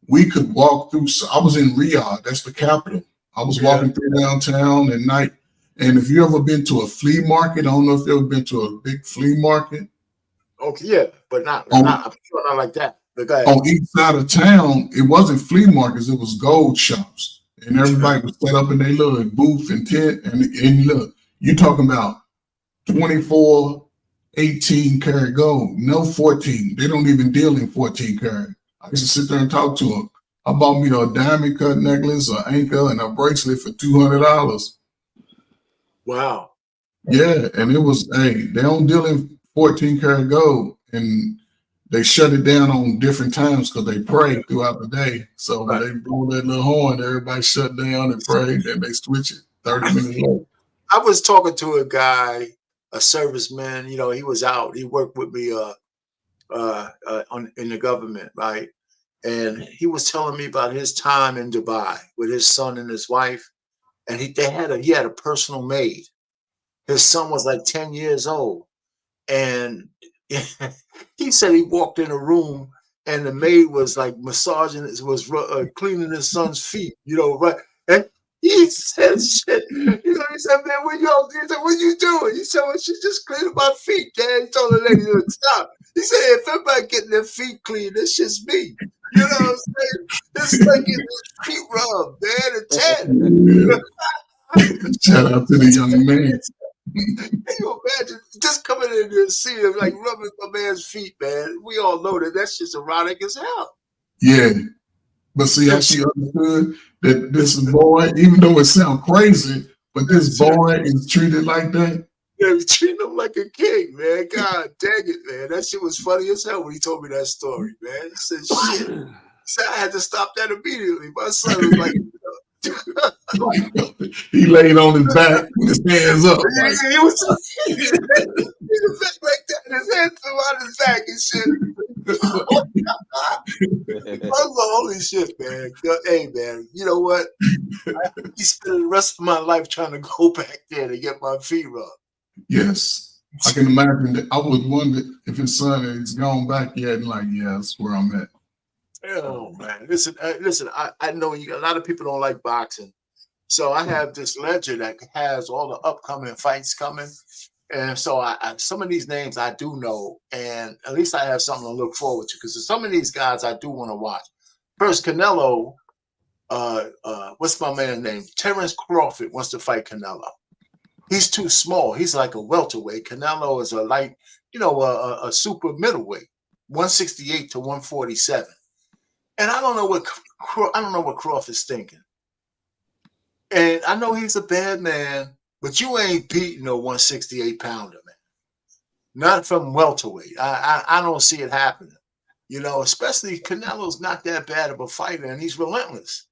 we could walk through. So I was in Riyadh. That's the capital. I was walking through downtown at night. And if you ever been to a flea market, I don't know if you've ever been to a big flea market. Okay, yeah, but not like that. On each side of town, it wasn't flea markets, it was gold shops. And everybody was set up in their little booth and tent. And look, you're talking about 24, 18 karat gold, no 14. They don't even deal in 14 karat. I used to sit there and talk to them. I bought me a diamond cut necklace, an anchor, and a bracelet for $200. Wow. Yeah, and it was, hey, they don't deal in 14 karat gold, and they shut it down on different times because they pray throughout the day. So when they blow that little horn, everybody shut down and pray, then they switch it 30 minutes later. I was talking to a guy, a serviceman, you know, he was out, he worked with me in the government, right? And he was telling me about his time in Dubai with his son and his wife. And he had a personal maid. His son was like 10 years old. And he said he walked in a room and the maid was like cleaning his son's feet, you know, right? And he said, shit, you know, he said, man, what you doing? He said, well, she's just cleaning my feet, Dad. He told the lady to stop. He said, if everybody getting their feet clean, it's just me. You know what I'm saying? It's like getting his feet rubbed, man, at 10. Shout out to the young man. Can you imagine just coming in there and seeing him like rubbing my man's feet, man? We all know that that's just erotic as hell. Yeah. But see how she understood that this boy, even though it sounds crazy, but this boy is treated like that. Yeah, he treated him like a king, man. God dang it, man. That shit was funny as hell when he told me that story, man. He said, shit. He said, I had to stop that immediately. My son was like, he laid on his back with his hands up. Like, he was like that, his hands on his back and shit. Holy shit, man. Hey, man, you know what? I be spending the rest of my life trying to go back there to get my feet rubbed. Yes. I can imagine that. I would wonder if his son has gone back yet and like, yeah, that's where I'm at. Oh, man. Listen, I know a lot of people don't like boxing. So I have this ledger that has all the upcoming fights coming. And so some of these names I do know, and at least I have something to look forward to because some of these guys I do want to watch. First, Canelo, what's my man's name? Terrence Crawford wants to fight Canelo. He's too small. He's like a welterweight. Canelo is a light, you know, a super middleweight, 168 to 147. And I don't know what Crawford's thinking. And I know he's a bad man, but you ain't beating no 168-pounder, man. Not from welterweight. I don't see it happening. You know, especially Canelo's not that bad of a fighter, and he's relentless.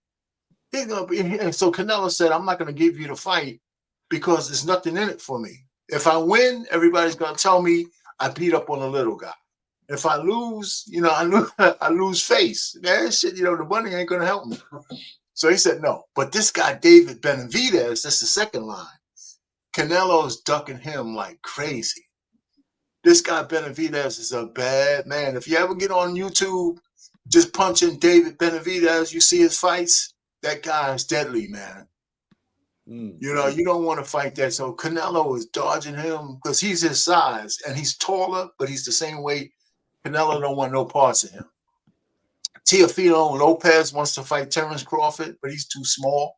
He's gonna be. And so Canelo said, "I'm not gonna give you the fight because there's nothing in it for me. If I win, everybody's gonna tell me I beat up on a little guy. If I lose, you know, I lose face. Man, shit, you know, the money ain't gonna help me." So he said no. But this guy, David Benavidez, that's the second line. Canelo's ducking him like crazy. This guy, Benavidez, is a bad man. If you ever get on YouTube, just punch in David Benavidez, you see his fights, that guy is deadly, man. You know, you don't want to fight that. So Canelo is dodging him because he's his size and he's taller, but he's the same weight. Canelo don't want no parts of him. Teofimo Lopez wants to fight Terrence Crawford, but he's too small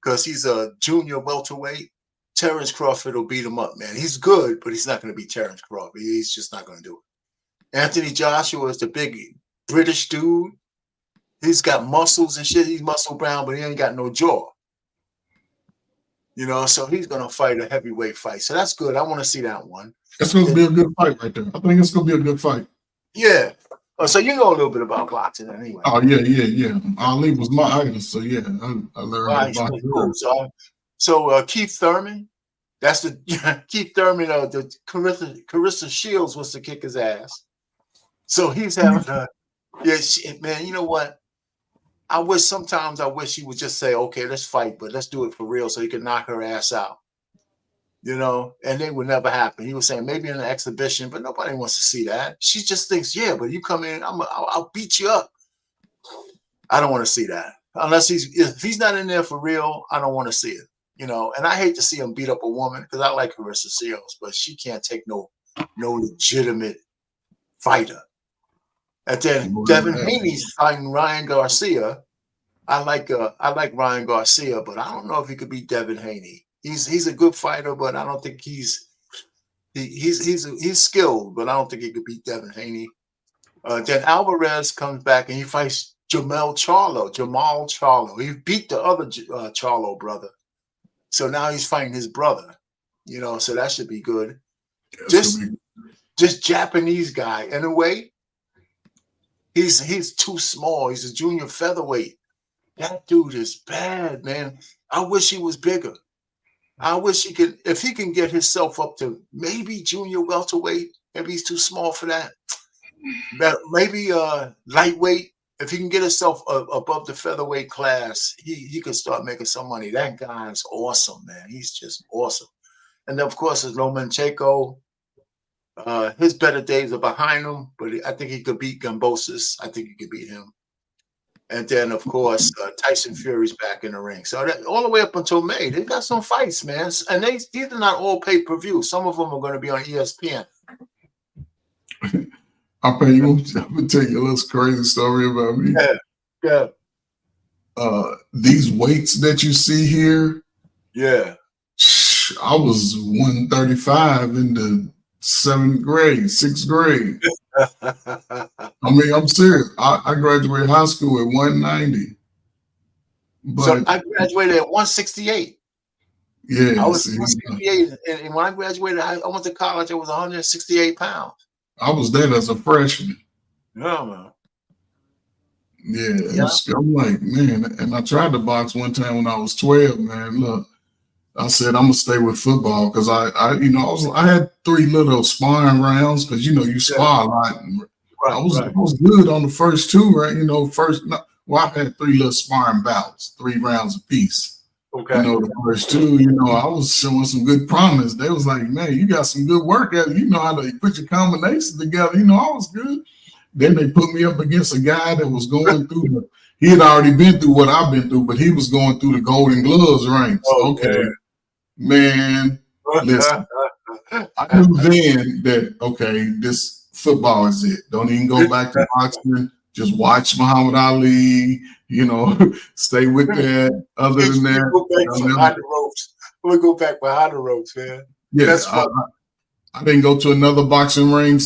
because he's a junior welterweight. Terrence Crawford will beat him up, man. He's good, but he's not going to beat Terrence Crawford. He's just not going to do it. Anthony Joshua is the big British dude. He's got muscles and shit. He's muscle bound, but he ain't got no jaw. You know, so he's going to fight a heavyweight fight. So that's good. I want to see that one. It's going to be a good fight right there. I think it's going to be a good fight. Yeah. Oh, so you know a little bit about boxing anyway. Oh, yeah. Ali was my idol, so yeah, I learned about it. So Keith Thurman, that's the Keith Thurman, the Carissa Shields was to kick his ass. So he's having man, you know what? I wish he would just say, okay, let's fight, but let's do it for real so he can knock her ass out. You know, and it would never happen. He was saying maybe in an exhibition, but nobody wants to see that. She just thinks, yeah, but you come in, I'll beat you up. I don't want to see that. If he's not in there for real, I don't want to see it. You know, and I hate to see him beat up a woman because I like Carissa Shields, but she can't take no legitimate fighter. And then Devin Haney's fighting Ryan Garcia. I like Ryan Garcia, but I don't know if he could beat Devin Haney. He's a good fighter, but I don't think he's skilled, but I don't think he could beat Devin Haney. Then Alvarez comes back and he fights Jamal Charlo. He beat the other Charlo brother, so now he's fighting his brother. You know, so that should be good. Just Japanese guy. In a way, he's too small. He's a junior featherweight. That dude is bad, man. I wish he was bigger. I wish if he can get himself up to maybe junior welterweight, maybe he's too small for that. Maybe lightweight, if he can get himself above the featherweight class, he could start making some money. That guy's awesome, man. He's just awesome. And then, of course, there's Lomachenko. His better days are behind him, but I think he could beat Gambosis. I think he could beat him. And then, of course, Tyson Fury's back in the ring. So that, all the way up until May, they got some fights, man. And these are not all pay-per-view. Some of them are going to be on ESPN. I'm going to tell you a little crazy story about me. Yeah. These weights that you see here. Yeah. I was 135 in the 6th grade. I mean, I'm serious. I graduated high school at 190. But so I graduated at 168. Yeah. I was 168. And when I graduated, I went to college, I was 168 pounds. I was there as a freshman. Yeah, man. Yeah. I'm like, man, and I tried to box one time when I was 12, man. Look, I said I'm gonna stay with football because I had 3 little sparring rounds because you spar a lot. I was good on the first 2, right? I had 3 little sparring bouts, 3 rounds apiece. Okay. The first 2, I was showing some good promise. They was like, man, you got some good work at it. You know how to put your combinations together. I was good. Then they put me up against a guy that was going through he had already been through what I've been through, but he was going through the Golden Gloves ranks. Okay. Man, listen, I knew then that, okay, this football is it. Don't even go back to boxing. Just watch Muhammad Ali, stay with that. Other than that, we'll go back behind the ropes, man. Yeah, I didn't go to another boxing ring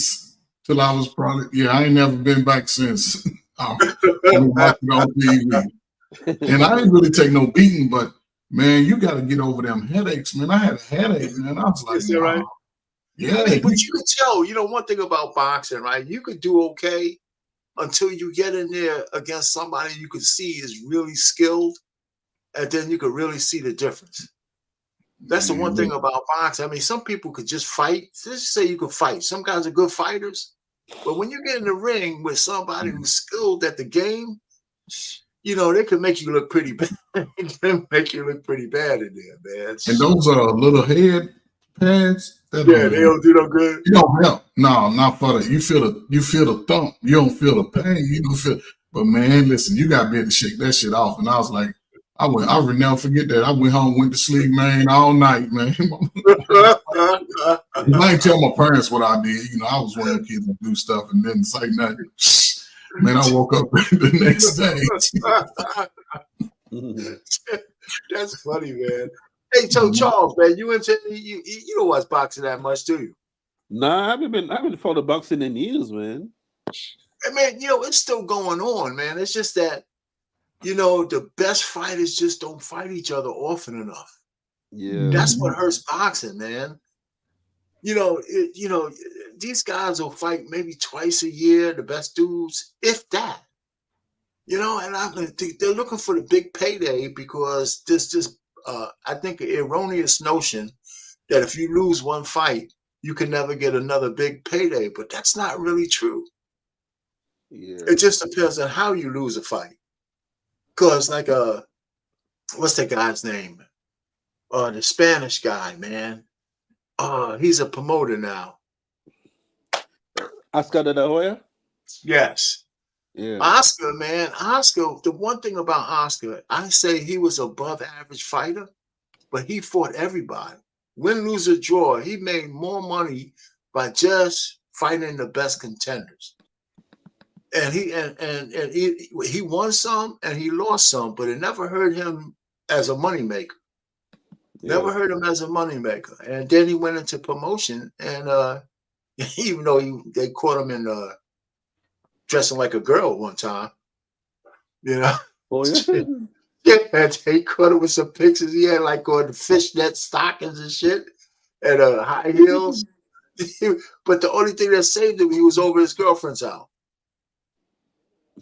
till I was I ain't never been back since. I was watching on TV. And I didn't really take no beating, but man, you got to get over them headaches, man. I had a headache, man. I was like, is that right? Yeah. But you could tell, one thing about boxing, right? You could do okay until you get in there against somebody you could see is really skilled, and then you could really see the difference. That's the one thing about boxing. I mean, some people could just fight. Let's say you could fight. Some guys are good fighters, but when you get in the ring with somebody who's skilled at the game, they could make you look pretty bad. They can make you look pretty bad in there, man. And those are little head pads. They don't do no good. You don't help. No, not for that. You feel the thump. You don't feel the pain. You don't feel. But man, listen, you got to be able to shake that shit off. And I was like, I will never forget that. I went home, went to sleep, man, all night, man. I ain't tell my parents what I did. I was one of the kids that do stuff and didn't say nothing. Man, I woke up the next day. That's funny, man. Hey, so Charles, man, you don't watch boxing that much, do you? Nah, I haven't followed boxing in years, man. I mean, it's still going on, man. It's just that, the best fighters just don't fight each other often enough. Yeah. That's what hurts boxing, man. These guys will fight maybe twice a year, the best dudes, if that. And they're looking for the big payday because there's I think, an erroneous notion that if you lose one fight, you can never get another big payday. But that's not really true. Yeah. It just depends on how you lose a fight. Because, like, what's the guy's name? The Spanish guy, man. He's a promoter now. Oscar de la Hoya? Yes. Yeah. Oscar, man. Oscar, the one thing about Oscar, I say he was above average fighter, but he fought everybody. Win, lose, or draw, he made more money by just fighting the best contenders. And he won some and he lost some, but it never hurt him as a moneymaker. Never heard him as a moneymaker. And then he went into promotion, and even though they caught him in dressing like a girl one time, Oh yeah. Yeah, they caught him with some pictures. He had like on the fishnet stockings and shit, and high heels. But the only thing that saved him, he was over his girlfriend's house.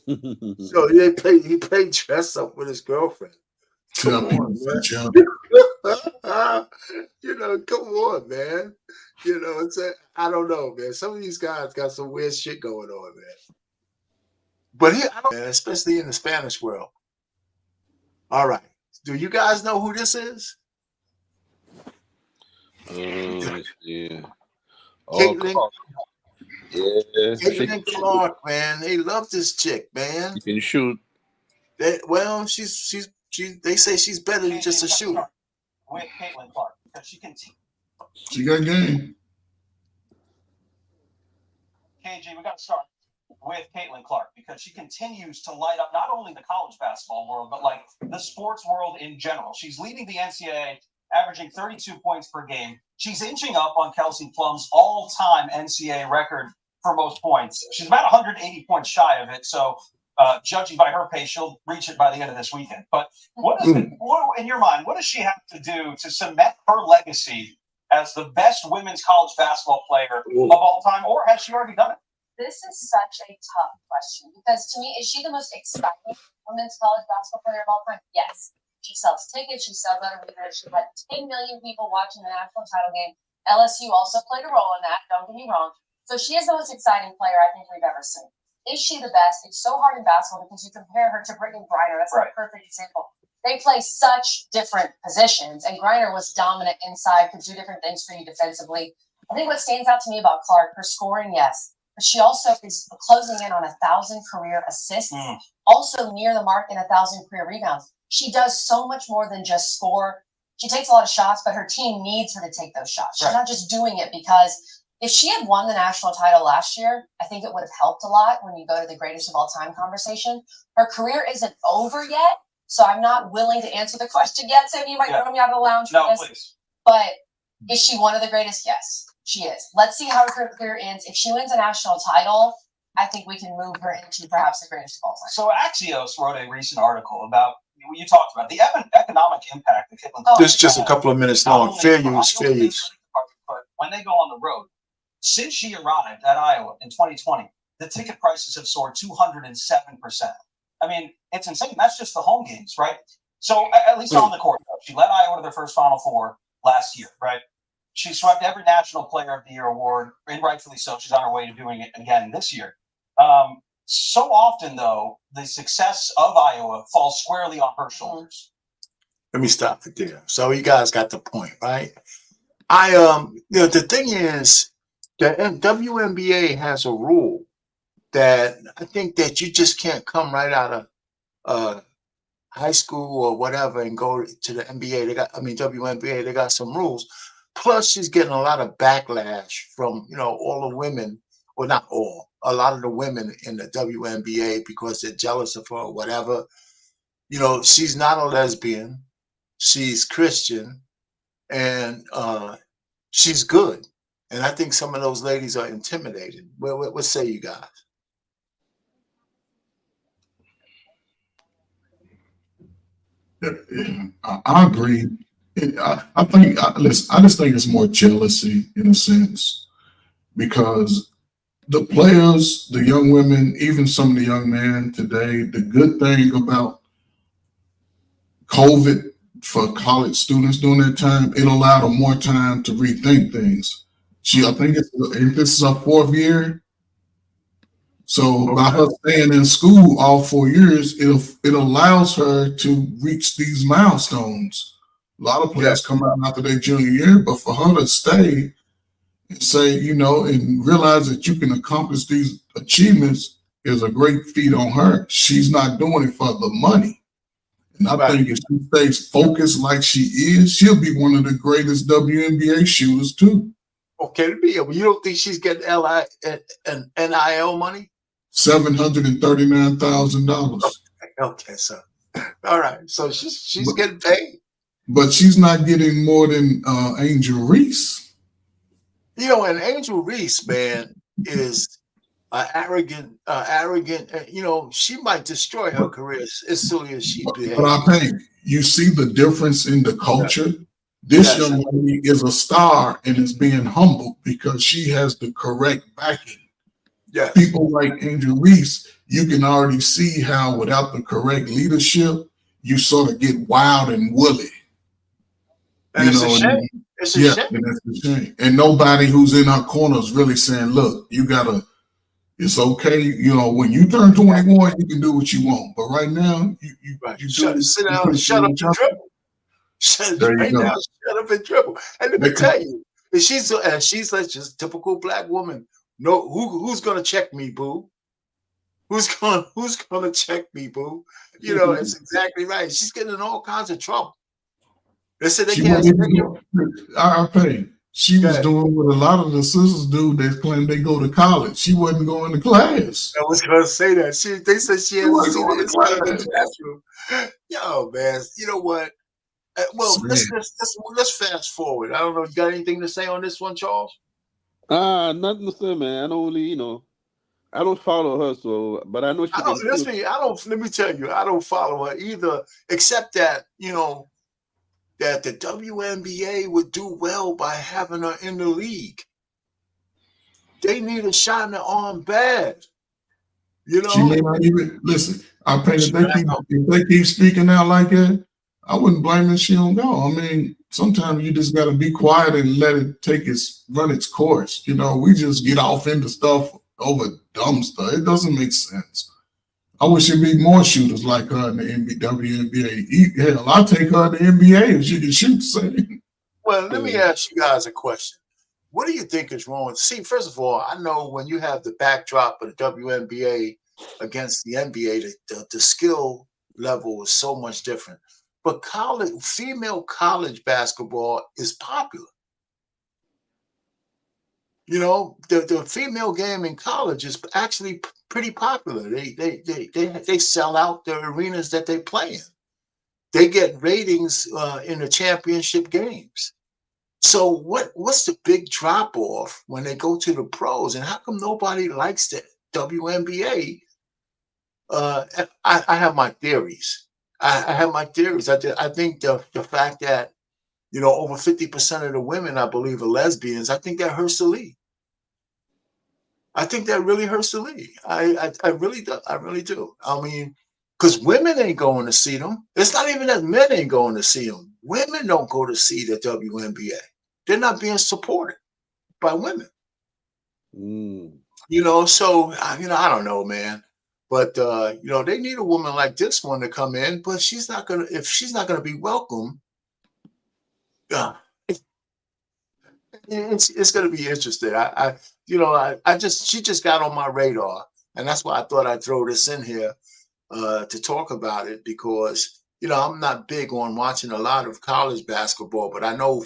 So he played dress up with his girlfriend. Come on, man. Come on, man. I don't know, man. Some of these guys got some weird shit going on, man. But I don't, man, especially in the Spanish world. All right. Do you guys know who this is? Yeah. Caitlin. Clark. Yeah. Caitlin Clark, man. They love this chick, man. You can shoot. They say she's better than just a shooter. With Caitlin Clark, because she can teach. She got game. KG, we got to start with Caitlin Clark because she continues to light up not only the college basketball world, but like the sports world in general. She's leading the NCAA, averaging 32 points per game. She's inching up on Kelsey Plum's all-time NCAA record for most points. She's about 180 points shy of it, so judging by her pace, she'll reach it by the end of this weekend. But in your mind, what does she have to do to cement her legacy as the best women's college basketball player of all time, or has she already done it? This is such a tough question because to me, is she the most exciting women's college basketball player of all time? Yes. She sells tickets. She sells out arenas. She had 10 million people watching the national title game. LSU also played a role in that. Don't get me wrong. So she is the most exciting player I think we've ever seen. Is she the best? It's so hard in basketball because you compare her to Brittany Griner. That's a perfect example. They play such different positions, and Griner was dominant inside, could do different things for you defensively. I think what stands out to me about Clark, her scoring, yes, but she also is closing in on 1,000 career assists, also near the mark in 1,000 career rebounds. She does so much more than just score. She takes a lot of shots, but her team needs her to take those shots. She's not just doing it because if she had won the national title last year, I think it would have helped a lot when you go to the greatest of all time conversation. Her career isn't over yet, so I'm not willing to answer the question yet. So you might throw me out of the lounge for this. Please. But is she one of the greatest? Yes, she is. Let's see how her career ends. If she wins a national title, I think we can move her into perhaps the greatest of all time. So Axios wrote a recent article about, you talked about the economic impact of Caitlin Clark. This is just a couple of minutes long. Fair use. But when they go on the road, since she arrived at Iowa in 2020, the ticket prices have soared 207%. I mean, it's insane. That's just the home games, right? So at least on the court, she led Iowa to their first Final Four last year, right? She swept every National Player of the Year award, and rightfully so. She's on her way to doing it again this year. So often, though, the success of Iowa falls squarely on her shoulders. Let me stop it there. So you guys got the point, right? The thing is, the WNBA has a rule that I think that you just can't come right out of high school or whatever and go to the NBA. WNBA, they got some rules. Plus, she's getting a lot of backlash from, all the women or not all, a lot of the women in the WNBA because they're jealous of her or whatever. You know, she's not a lesbian. She's Christian, and she's good. And I think some of those ladies are intimidated. What say you guys? I agree. I think listen, I just think it's more jealousy in a sense because the players, the young women, even some of the young men today, the good thing about COVID for college students during that time, it allowed them more time to rethink things. I think if this is her 4th year, so by her staying in school all 4 years, it allows her to reach these milestones. A lot of players come out after their junior year, but for her to stay and say, you know, and realize that you can accomplish these achievements is a great feat on her. She's not doing it for the money. And I think if she stays focused like she is, she'll be one of the greatest WNBA shooters too. Okay, you don't think she's getting NIL money? $739,000. Okay, so all right, so she's getting paid, but she's not getting more than Angel Reese. You know, and Angel Reese, man, is arrogant. You know, she might destroy her career as silly as she behaves. But I think you see the difference in the culture. This young lady is a star and is being humbled because she has the correct backing. People like Angel Reese, you can already see how without the correct leadership, you sort of get wild and woolly. And it's a shame. It's a shame. And that's a shame. And nobody who's in our corner is really saying, look, you gotta, it's okay. You know, when you turn 21, you can do what you want. But right now, you sit down and shut up and dribble. Shut up and dribble. And let me tell you, she's like just typical black woman. No, who's gonna check me, boo? Who's gonna check me, boo? You know, it's exactly right. She's getting in all kinds of trouble. They said they can't. I pay. She was doing what a lot of the sisters do. They claim they go to college. She wasn't going to class. I was gonna say that. They said she hadn't seen the classroom. Yo, man, you know what? Well, let's fast forward. I don't know. You got anything to say on this one, Charles? Nothing to say, man. I don't really, you know, I don't follow her, so but I know she. Let me tell you, I don't follow her either, except that you know that the WNBA would do well by having her in the league. They need a shot in the arm bad. You know, she may not even listen. I think if they keep speaking out like that, I wouldn't blame her if she don't go. I mean, sometimes you just got to be quiet and let it run its course. You know, we just get off into stuff over dumb stuff. It doesn't make sense. I wish there'd be more shooters like her in the WNBA. Hell, I'll take her in the NBA if she can shoot. Say. Well, let me ask you guys a question. What do you think is wrong? See, first of all, I know when you have the backdrop of the WNBA against the NBA, the skill level is so much different. But female college basketball is popular. You know, the female game in college is actually pretty popular. They sell out the arenas that they play in. They get ratings in the championship games. So what's the big drop off when they go to the pros? And how come nobody likes the WNBA? I have my theories. I have my theories. I think the fact that, you know, over 50% of the women, I believe, are lesbians. I think that hurts the league. I think that really hurts the league. I really do. I really do. I mean, because women ain't going to see them. It's not even that men ain't going to see them. Women don't go to see the WNBA. They're not being supported by women. You know, so, you know, I don't know, man. But, you know, they need a woman like this one to come in, but if she's not going to be welcome, it's going to be interesting. She just got on my radar, and that's why I thought I'd throw this in here to talk about it because, you know, I'm not big on watching a lot of college basketball, but I know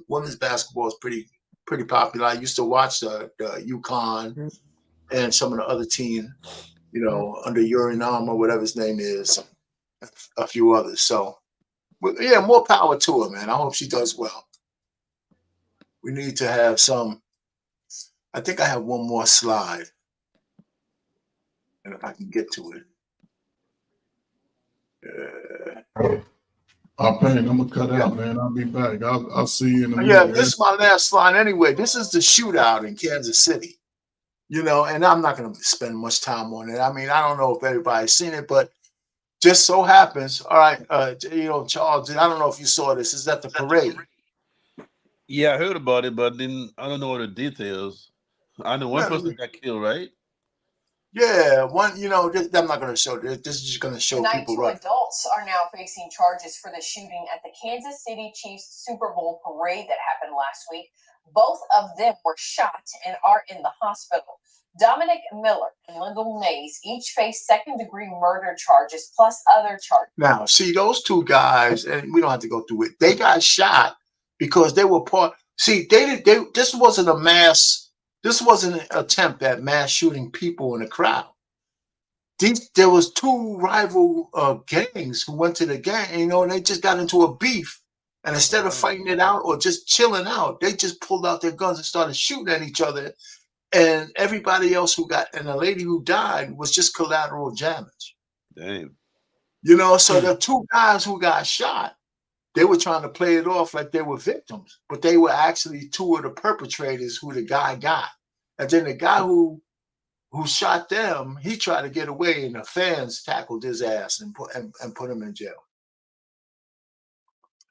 women's basketball is pretty pretty popular. I used to watch the UConn and some of the other team, you know, under Urinam or whatever his name is, a few others. So, yeah, more power to her, man. I hope she does well. We need to have some. I think I have one more slide, and if I can get to it. Payne, I'm gonna cut out, man. I'll be back. I'll see you in a minute. Yeah, this is my last slide anyway. This is the shootout in Kansas City. You know, and I'm not going to spend much time on it. I mean, I don't know if everybody's seen it, but just so happens. All right, you know, Charles, I don't know if you saw this. Is that the parade? Yeah, I heard about it, but then I don't know the details. I know one person got killed, right? Yeah, one. You know, I'm not going to show this. This is just going to show Tonight, people. two Right. adults are now facing charges for the shooting at the Kansas City Chiefs Super Bowl parade that happened last week. Both of them were shot and are in the hospital. Dominic Miller and Lyndall Mays each face second-degree murder charges plus other charges. Now, see, those two guys, and we don't have to go through it. They got shot because they were part. See, this wasn't a mass. This wasn't an attempt at mass shooting people in a crowd. There was two rival gangs who went to the gang, you know, and they just got into a beef. And instead of fighting it out or just chilling out, they just pulled out their guns and started shooting at each other. And everybody else and the lady who died was just collateral damage. Damn. You know, so the two guys who got shot, they were trying to play it off like they were victims, but they were actually two of the perpetrators who the guy got. And then the guy who shot them, he tried to get away, and the fans tackled his ass and put him in jail.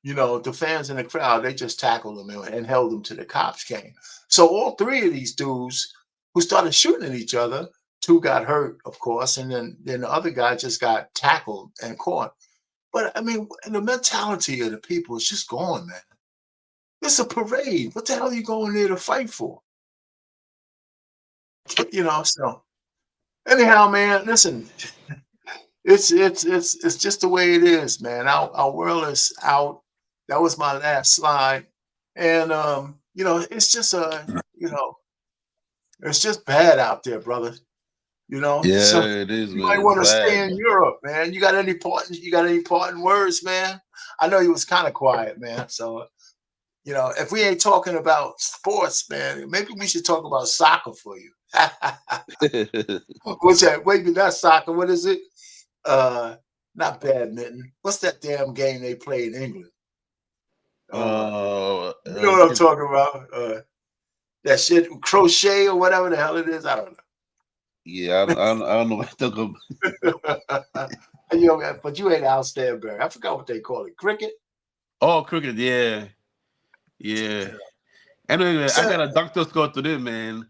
You know, the fans in the crowd, they just tackled him and held him till the cops came. So all three of these dudes who started shooting at each other, two got hurt, of course, and then the other guy just got tackled and caught. But I mean, the mentality of the people is just gone, man. It's a parade. What the hell are you going there to fight for? You know, so anyhow, man, listen, it's just the way it is, man. Our world is out. That was my last slide. And you know, it's just it's just bad out there, brother. You know, Yeah, so it is, you man. might want to It's stay bad. in Europe, man. You got any parting words, man? I know you was kind of quiet, man. So, you know, if we ain't talking about sports, man, maybe we should talk about soccer for you. What's that? Wait, not soccer. What is it? Not badminton. What's that damn game they play in England? You know what I'm talking about? That shit, crochet or whatever the hell it is. I don't know. Yeah, I don't know what to talk about. You know, but you ain't Al Stanberg. I forgot what they call it. Cricket? Oh, cricket, yeah. Anyway, I got a doctor's call today, man.